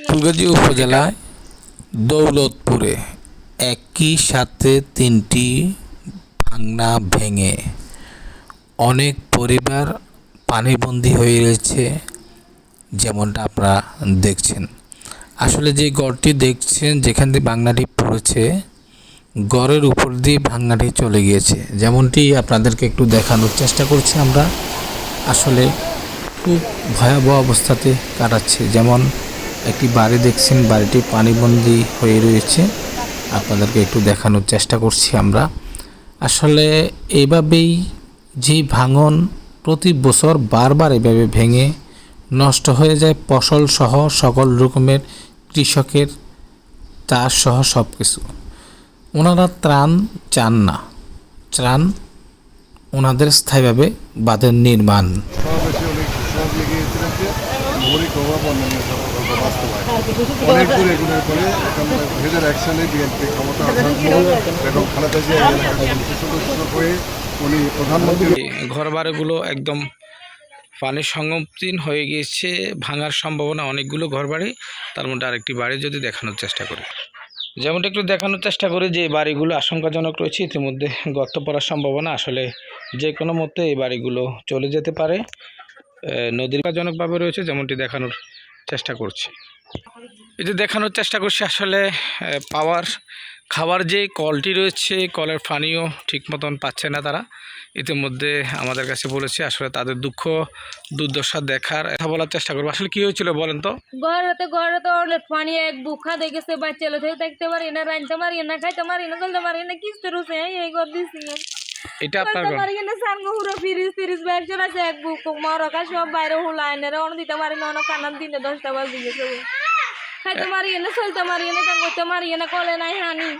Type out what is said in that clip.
ফুলগাজী উপজেলায় দৌলতপুরে একই সাথে তিনটি ভাঙনা ভেঙে অনেক পরিবার পানিবন্দী হয়ে রয়েছে, যেমনটা আপনারা দেখছেন। আসলে যে গড়টি দেখছেন, যেখান দিয়ে ভাঙনাটি পড়েছে, গড়ের উপর দিয়ে ভাঙনাটি চলে গিয়েছে। যেমনটি আপনাদেরকে একটু দেখানোর চেষ্টা করছি আমরা। আসলে খুব ভয়াবহ অবস্থাতে কাটাচ্ছে। যেমন একটি বাড়ি দেখছেন, বাড়িটি পানিবন্দী হয়ে রয়েছে। আপনাদেরকে একটু দেখানোর চেষ্টা করছি আমরা। আসলে এভাবেই যে ভাঙন প্রতি বছর বারবার এভাবে ভেঙে নষ্ট হয়ে যায় ফসল সহ সকল রকমের কৃষকের চাষ সহ সব কিছু। ওনারা ত্রাণ চান না, ত্রাণ ওনাদের স্থায়ীভাবে বাঁধের নির্মাণ। ঘরবাড়িগুলো একদম পানির সংগমহীন হয়ে গিয়েছে, ভাঙার সম্ভাবনা অনেকগুলো ঘরবাড়ি। তার মধ্যে আরেকটি বাড়ি যদি দেখানোর চেষ্টা করি, যেমনটা একটু দেখানোর চেষ্টা করি যে বাড়িগুলো আশঙ্কাজনক রয়েছে, ইতিমধ্যে গর্ত পড়ার সম্ভাবনা। আসলে যে কোনো মতে এই বাড়িগুলো চলে যেতে পারে, নদীর জনকভাবে রয়েছে, যেমনটি দেখানোর চেষ্টা করছি। এই যে দেখানোর চেষ্টা করছি আসলে খাবার যে কলটি রয়েছে, কলের পানিও ঠিক মতন পাচ্ছে না তারা। ইতিমধ্যে আমাদের কাছে বলেছে আসলে তাদের দুঃখ দুর্দশা দেখার কথা বলার চেষ্টা করবো। আসলে কি হয়েছিল বলেন তো? ঘরে অনেক পানি, এক বুক খাদে গেছে, বাচ্চা লোক দেখতে পারি না, রাঁধতে পারি না, খাইতে পারি না, চলতে পারি না, কিস্তি রয়েছে এই ঘর দিচ্ছি। এটা আপনার ফ্রিজ ব্যাগ চলেছে, এক বুক মরকা সব বাইরে হুলা এনে অনেক দিতে পারি না, অনেক কান্নার দিনে 10টা বাজে গেছে। খাইতে পারি না, চলতে পারি না, করতে পারি না, কলে নাই হানি।